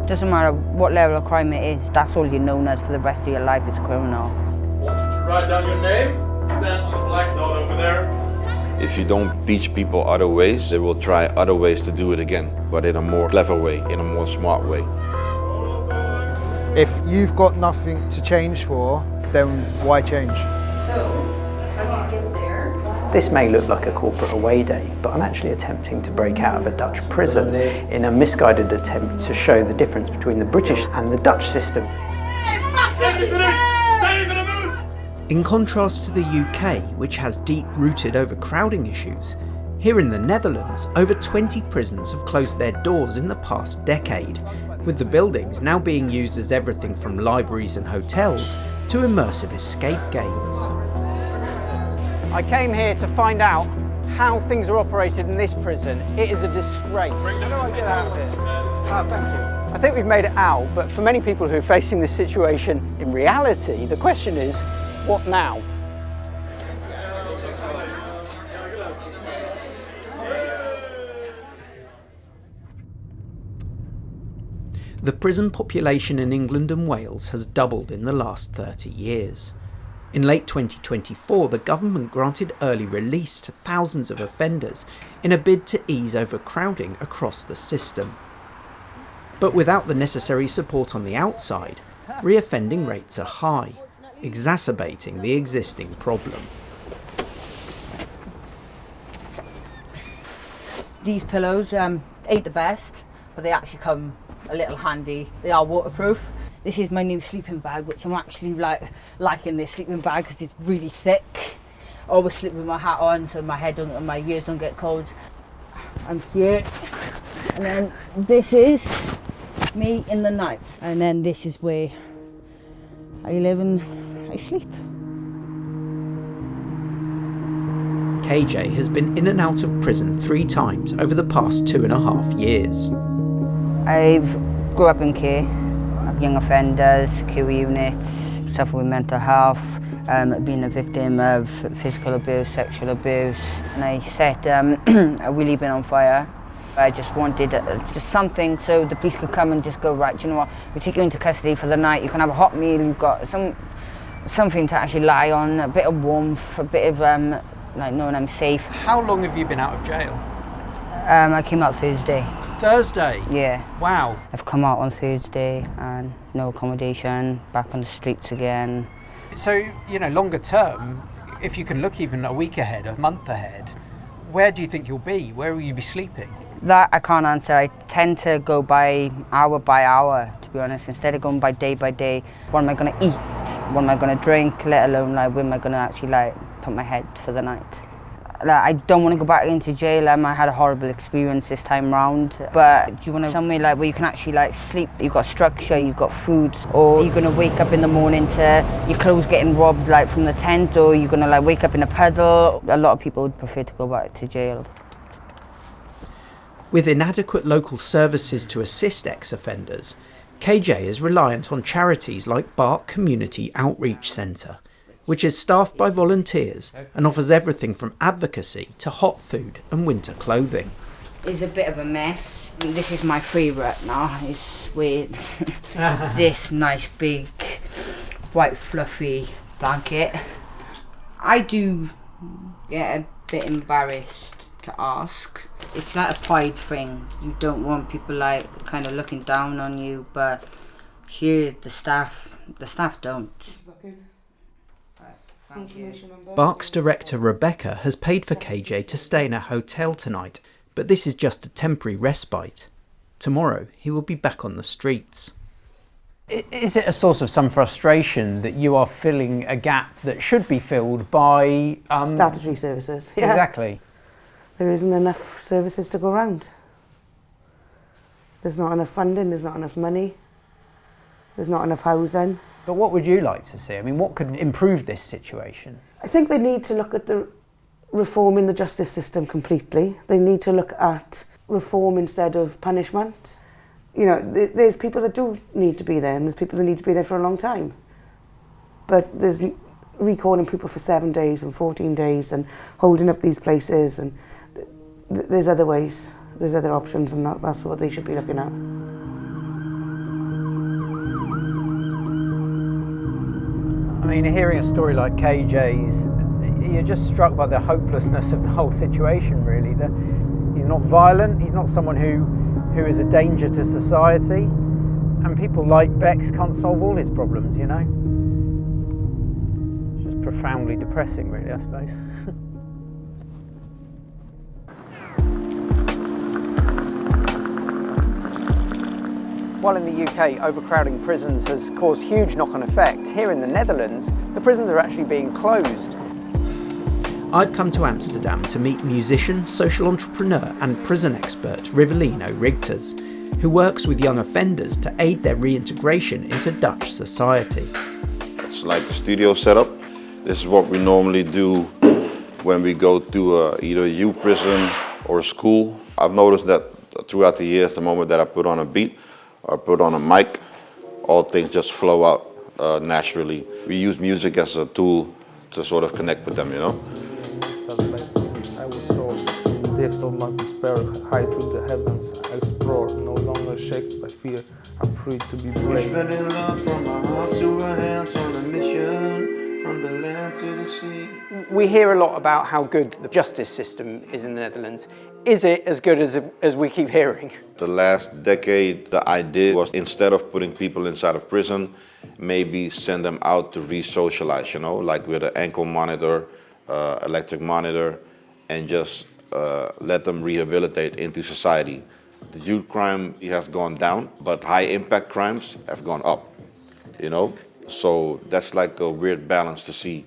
Doesn't matter what level of crime it is, that's all you're known as for the rest of your life as a criminal. Write down your name, stand on the black dot over there. If you don't teach people other ways, they will try other ways to do it again, but in a more clever way, in a more smart way. If you've got nothing to change for, then why change? So, how did you get there? This may look like a corporate away day, but I'm actually attempting to break out of a Dutch prison in a misguided attempt to show the difference between the British and the Dutch system. In contrast to the UK, which has deep-rooted overcrowding issues, here in the Netherlands, over 20 prisons have closed their doors in the past decade, with the buildings now being used as everything from libraries and hotels to immersive escape games. I came here to find out how things are operated in this prison. It is a disgrace. How do I get out of here? Oh, thank you. I think we've made it out, but for many people who are facing this situation in reality, the question is, what now? The prison population in England and Wales has doubled in the last 30 years. In late 2024, the government granted early release to thousands of offenders in a bid to ease overcrowding across the system. But without the necessary support on the outside, reoffending rates are high, exacerbating the existing problem. These pillows ain't the best, but they actually come a little handy. They are waterproof. This is my new sleeping bag, which I'm actually liking this sleeping bag because it's really thick. Always sleep with my hat on so my head and my ears don't get cold. I'm here, and then this is me in the night, and then this is where I live and I sleep. KJ has been in and out of prison 3 times over the past 2.5 years. I've grew up in care of young offenders, care units, suffer with mental health, being a victim of physical abuse, sexual abuse, and I set a really been on fire. I just wanted just something so the police could come and just go, right, do you know what, we take you into custody for the night, you can have a hot meal, you've got something to actually lie on, a bit of warmth, a bit of like knowing I'm safe. How long have you been out of jail? I came out Thursday. Thursday? Yeah. Wow. I've come out on Thursday and no accommodation, back on the streets again. So, you know, longer term, if you can look even a week ahead, a month ahead, where do you think you'll be? Where will you be sleeping? That I can't answer. I tend to go by hour, to be honest, instead of going by day. What am I going to eat? What am I going to drink? Let alone like where am I going to actually like put my head for the night? Like, I don't want to go back into jail. I had a horrible experience this time round. But do you want to somewhere like where you can actually like sleep? You've got structure, you've got food, or you're going to wake up in the morning to your clothes getting robbed like from the tent, or you're going to like wake up in a puddle. A lot of people would prefer to go back to jail. With inadequate local services to assist ex-offenders, KJ is reliant on charities like Bark Community Outreach Centre, which is staffed by volunteers and offers everything from advocacy to hot food and winter clothing. It's a bit of a mess. This is my favourite now. It's with this nice big white fluffy blanket. I do get a bit embarrassed to ask. It's like a pride thing. You don't want people like kind of looking down on you, but here the staff don't. Bark's director Rebecca has paid for KJ to stay in a hotel tonight, but this is just a temporary respite. Tomorrow he will be back on the streets. Is it a source of some frustration that you are filling a gap that should be filled by... statutory services. Yeah. Exactly. There isn't enough services to go around. There's not enough funding, there's not enough money, there's not enough housing. But what would you like to see? I mean, what could improve this situation? I think they need to look at the reforming the justice system completely. They need to look at reform instead of punishment. You know, there's people that do need to be there, and there's people that need to be there for a long time. But there's recalling people for 7 days and 14 days and holding up these places, and there's other ways, there's other options, and that's what they should be looking at. I mean, hearing a story like KJ's, you're just struck by the hopelessness of the whole situation, really. He's not violent, he's not someone who is a danger to society, and people like Bex can't solve all his problems, you know? It's just profoundly depressing, really, I suppose. While in the UK, overcrowding prisons has caused huge knock-on effects, here in the Netherlands, the prisons are actually being closed. I've come to Amsterdam to meet musician, social entrepreneur and prison expert Rivelino Rigters, who works with young offenders to aid their reintegration into Dutch society. It's like a studio setup. This is what we normally do when we go to either a youth prison or a school. I've noticed that throughout the years, the moment that I put on a beat or put on a mic, all things just flow out naturally. We use music as a tool to sort of connect with them, you know? I was so depths of my despair, high through the heavens, I explore, no longer shaken by fear, I'm free to be brave. Spreading love from our hearts to our hands on a mission, from the land to the sea. We hear a lot about how good the justice system is in the Netherlands. Is it as good as we keep hearing? The last decade, the idea was instead of putting people inside of prison, maybe send them out to re-socialize, you know, like with an ankle monitor, electric monitor, and just let them rehabilitate into society. The youth crime has gone down, but high impact crimes have gone up, you know? So that's like a weird balance to see.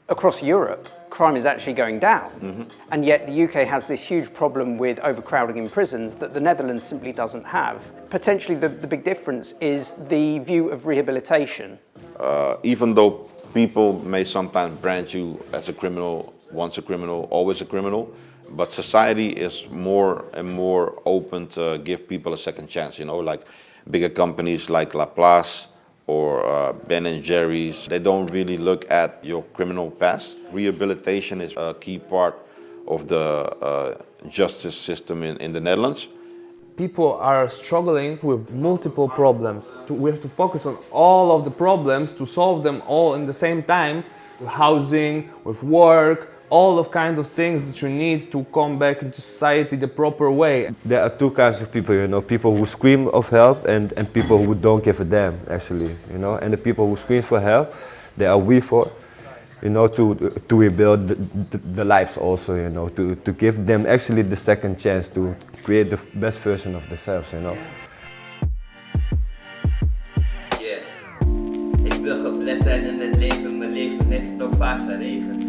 Across Europe, crime is actually going down, and yet the UK has this huge problem with overcrowding in prisons that the Netherlands simply doesn't have. Potentially the big difference is the view of rehabilitation. Even though people may sometimes brand you as a criminal, once a criminal, always a criminal, but society is more and more open to give people a second chance, you know, like bigger companies like Laplace or Ben & Jerry's, they don't really look at your criminal past. Rehabilitation is a key part of the justice system in the Netherlands. People are struggling with multiple problems. We have to focus on all of the problems to solve them all in the same time, with housing, with work, all of kinds of things that you need to come back into society the proper way. There are two kinds of people, you know, people who scream of help and people who don't give a damn, actually, you know. And the people who scream for help, they are we for, you know, to rebuild the lives also, you know, to give them actually the second chance to create the best version of themselves, you know. Yeah. Ik wil geblest zijn in het leven, mijn leven heeft nog vaak geregend.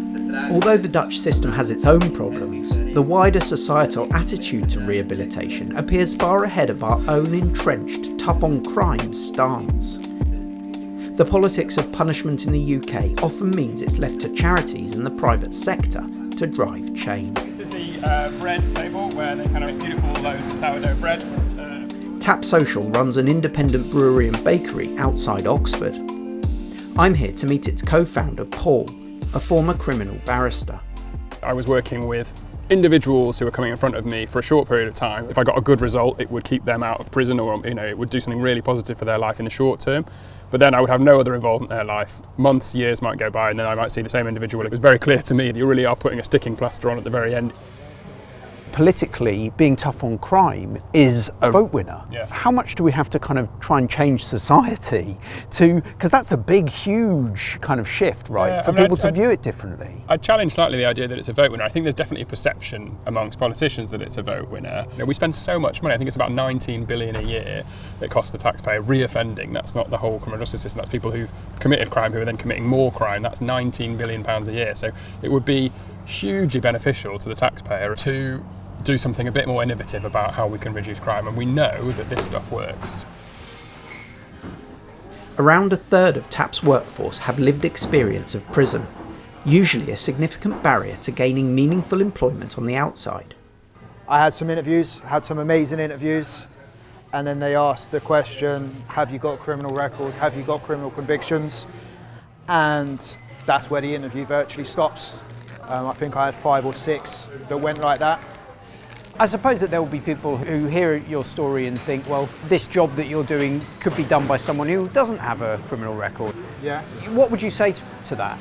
Although the Dutch system has its own problems, the wider societal attitude to rehabilitation appears far ahead of our own entrenched tough-on-crime stance. The politics of punishment in the UK often means it's left to charities and the private sector to drive change. This is the bread table where they kind of make beautiful loaves of sourdough bread. Tap Social runs an independent brewery and bakery outside Oxford. I'm here to meet its co-founder, Paul, a former criminal barrister. I was working with individuals who were coming in front of me for a short period of time. If I got a good result, it would keep them out of prison, or it would do something really positive for their life in the short term. But then I would have no other involvement in their life. Months, years might go by, and then I might see the same individual. It was very clear to me that you really are putting a sticking plaster on at the very end. Politically, being tough on crime is a vote winner. Yeah. How much do we have to kind of try and change society to, because that's a big, huge kind of shift, right? Yeah, for people to view it differently. I challenge slightly the idea that it's a vote winner. I think there's definitely a perception amongst politicians that it's a vote winner. You know, we spend so much money. I think it's about 19 billion a year that costs the taxpayer. Reoffending, that's not the whole criminal justice system. That's people who've committed crime who are then committing more crime. That's 19 billion pounds a year. So it would be hugely beneficial to the taxpayer to do something a bit more innovative about how we can reduce crime, and we know that this stuff works. Around a third of TAP's workforce have lived experience of prison, usually a significant barrier to gaining meaningful employment on the outside. I had some interviews, had some amazing interviews, and then they asked the question, have you got a criminal record, have you got criminal convictions? And that's where the interview virtually stops. I think I had 5 or 6 that went like that. I suppose that there will be people who hear your story and think, well, this job that you're doing could be done by someone who doesn't have a criminal record. Yeah. What would you say to that?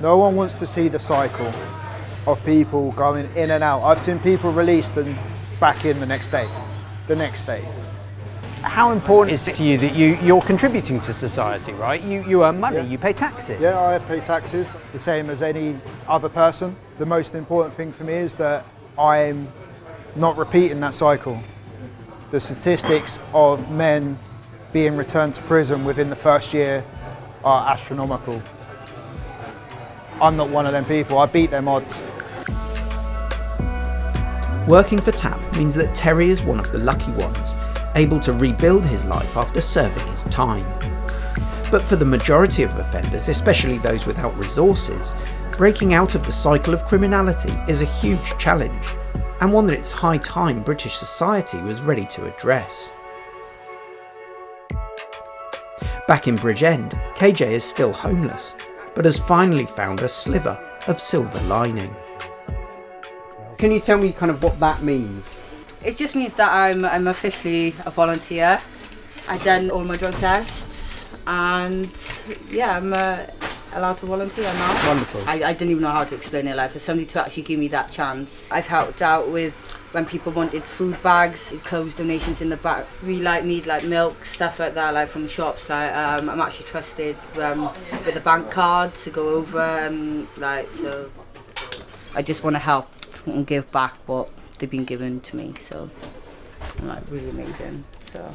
No one wants to see the cycle of people going in and out. I've seen people released and back in the next day. How important is it to you that you're contributing to society, right? You earn money, you pay taxes. Yeah, I pay taxes, the same as any other person. The most important thing for me is that I'm not repeating that cycle. The statistics of men being returned to prison within the first year are astronomical. I'm not one of them people, I beat them odds. Working for TAP means that Terry is one of the lucky ones, able to rebuild his life after serving his time. But for the majority of offenders, especially those without resources, breaking out of the cycle of criminality is a huge challenge, and one that it's high time British society was ready to address. Back in Bridgend, KJ is still homeless, but has finally found a sliver of silver lining. Can you tell me kind of what that means? It just means that I'm officially a volunteer. I've done all my drug tests and yeah, I'm allowed to volunteer now. Wonderful. I didn't even know how to explain it, like for somebody to actually give me that chance. I've helped out with when people wanted food bags, clothes donations in the back. We need milk, stuff like that, like from shops. I'm actually trusted with a bank card to go over so I just want to help and give back what they've been given to me, so really amazing. So